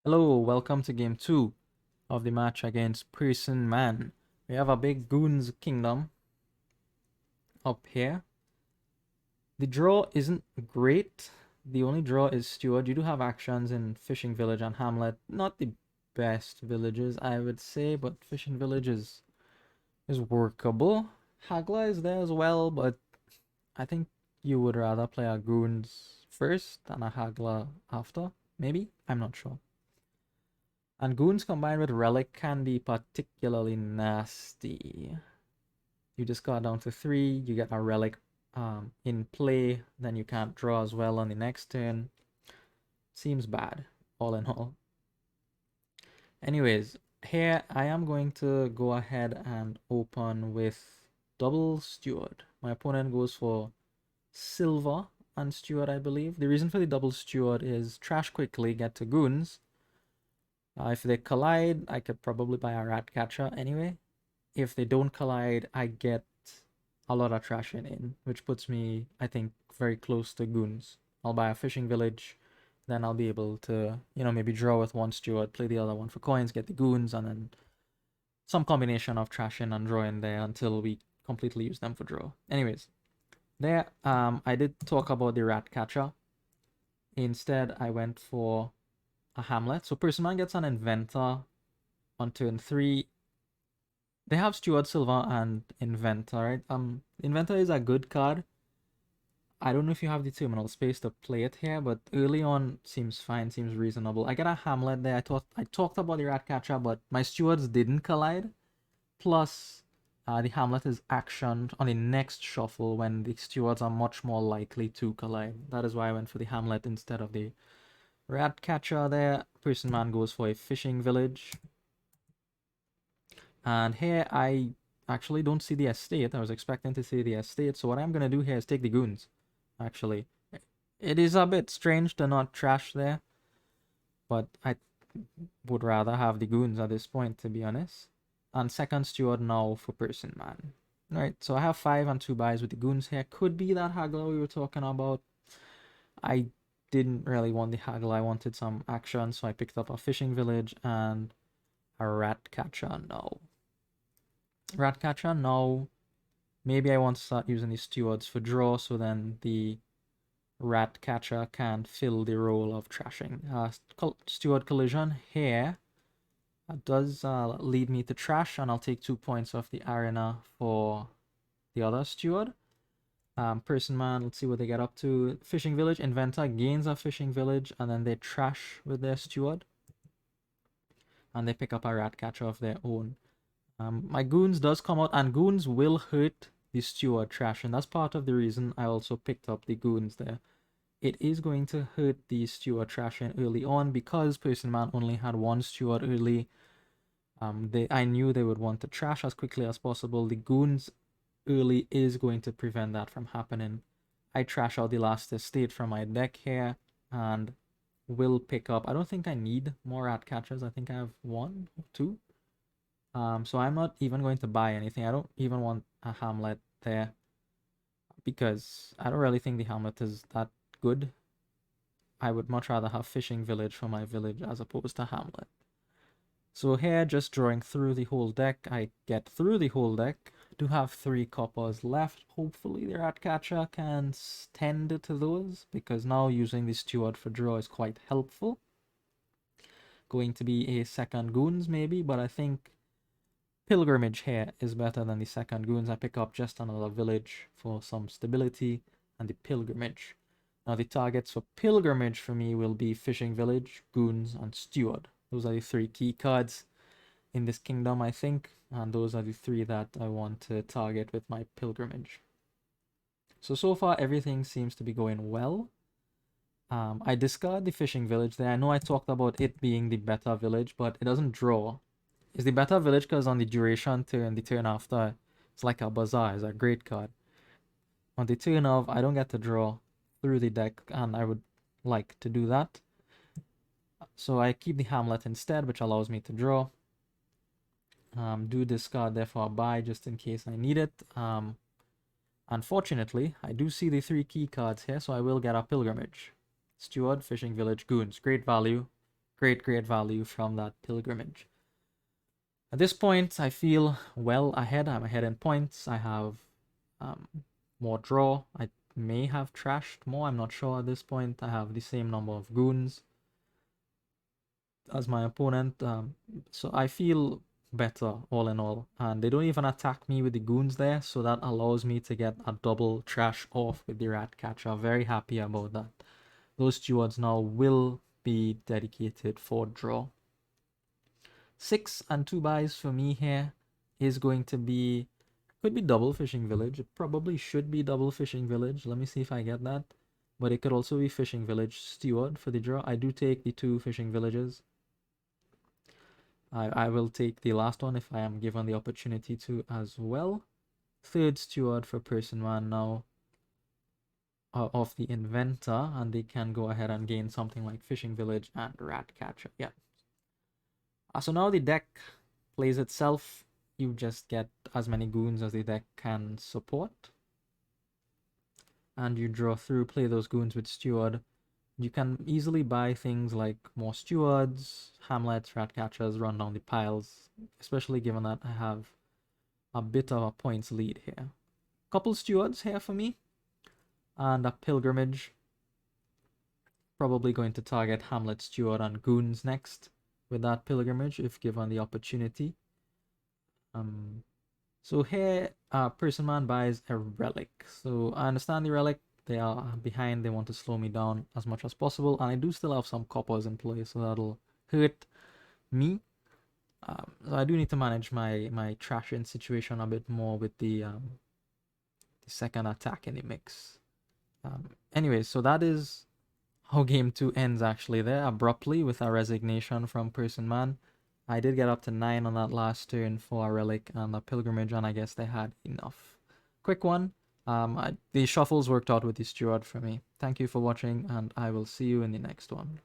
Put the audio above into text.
Hello, welcome to game 2 of the match against Personman. We have a big Goons kingdom up here. The draw isn't great. The only draw is Steward. You do have actions in Fishing Village and Hamlet. Not the best villages, I would say, but Fishing Village is workable. Hagla is there as well, but I think you would rather play a Goons first and a Hagla after. Maybe? I'm not sure. And Goons combined with Relic can be particularly nasty. You discard down to 3, you get a Relic in play, then you can't draw as well on the next turn. Seems bad, all in all. Anyways, here I am going to go ahead and open with double Steward. My opponent goes for Silver and Steward, I believe. The reason for the double Steward is trash quickly, get to Goons. If they collide, I could probably buy a rat catcher anyway. If they don't collide, I get a lot of trash in, which puts me, I think, very close to Goons. I'll buy a fishing village, then I'll be able to, maybe draw with one Steward, play the other one for coins, get the Goons, and then some combination of trash in and draw in there until we completely use them for draw. Anyways, there, I did talk about the rat catcher. Instead, I went for a Hamlet. So Personman gets an Inventor on turn 3. They have Steward, Silver, and Inventor, right? Inventor is a good card. I don't know if you have the terminal space to play it here, but early on seems fine, seems reasonable. I get a Hamlet there. I talked about the Ratcatcher, but my Stewards didn't collide. Plus, the Hamlet is actioned on the next shuffle when the Stewards are much more likely to collide. That is why I went for the Hamlet instead of the Ratcatcher there. Personman goes for a fishing village. And here I actually don't see the estate. I was expecting to see the estate. So what I'm going to do here is take the Goons, actually. It is a bit strange to not trash there. But I would rather have the Goons at this point, to be honest. And second Steward now for Personman. Alright, so I have 5 and 2 buys with the Goons here. Could be that Haggler we were talking about. I didn't really want the Haggler. I wanted some action, so I picked up a fishing village and a rat catcher now. Ratcatcher, now maybe I want to start using the stewards for draw, so then the Ratcatcher can fill the role of trashing. Steward collision here does lead me to trash, and I'll take 2 points off the arena for the other steward. Personman, let's see what they get up to. Fishing village, Inventor gains a fishing village, and then they trash with their steward. And they pick up a Ratcatcher of their own. My Goons does come out, and Goons will hurt the Steward trash, and that's part of the reason I also picked up the Goons there. It is going to hurt the Steward trash early on because Personman only had one Steward early. I knew they would want to trash as quickly as possible. The Goons early is going to prevent that from happening. I trash out the last estate from my deck here and will pick up. I don't think I need more rat catchers. I think I have 1 or 2. So I'm not even going to buy anything. I don't even want a Hamlet there because I don't really think the Hamlet is that good. I would much rather have Fishing Village for my village as opposed to Hamlet. So here, just drawing through the whole deck, I get through the whole deck. Do have 3 coppers left. Hopefully the Ratcatcher can tend to those because now using the Steward for draw is quite helpful. Going to be a second Goons maybe, but I think Pilgrimage here is better than the second Goons. I pick up just another village for some stability and the Pilgrimage. Now the targets for Pilgrimage for me will be Fishing Village, Goons, and Steward. Those are the 3 key cards in this kingdom, I think, and those are the 3 that I want to target with my Pilgrimage. So far everything seems to be going well. I discard the Fishing Village there. I know I talked about it being the better village, but it doesn't draw. It's the better village because on the duration turn, the turn after, it's like a bazaar. It's a great card. On the turn of, I don't get to draw through the deck, and I would like to do that. So I keep the Hamlet instead, which allows me to draw. Do discard, therefore a buy just in case I need it. Unfortunately, I do see the 3 key cards here, so I will get a Pilgrimage. Steward, Fishing Village, Goons. Great value. great, great value from that pilgrimage. At this point, I feel well ahead. I'm ahead in points. I have um, more draw. I may have trashed more. I'm not sure at this point. I have the same number of goons as my opponent. So I feel better all in all. And they don't even attack me with the goons there. So that allows me to get a double trash off with the rat catcher. Very happy about that. Those stewards now will be dedicated for draw. 6 and 2 buys for me here is going to be, could be double fishing village. It probably should be double fishing village. Let me see if I get that. But it could also be fishing village steward for the draw. I do take the 2 fishing villages. I will take the last one if I am given the opportunity to as well. 3rd steward for Personman now of the inventor, and they can go ahead and gain something like fishing village and rat catcher. Yeah. So now the deck plays itself. You just get as many goons as the deck can support. And you draw through, play those goons with steward. You can easily buy things like more stewards, hamlets, rat catchers, run down the piles, especially given that I have a bit of a points lead here. Couple stewards here for me, and a pilgrimage. Probably going to target hamlet, steward, and goons next with that pilgrimage if given the opportunity. So here, Personman buys a relic. So I understand the relic. They are behind. They want to slow me down as much as possible, and I do still have some coppers in play, so that'll hurt me. So I do need to manage my trash-in situation a bit more with the second attack in the mix. Anyway, so that is how game 2 ends actually there, abruptly with a resignation from Personman. I did get up to 9 on that last turn for a relic and a pilgrimage, and I guess they had enough. Quick one. The shuffles worked out with the steward for me. Thank you for watching, and I will see you in the next one.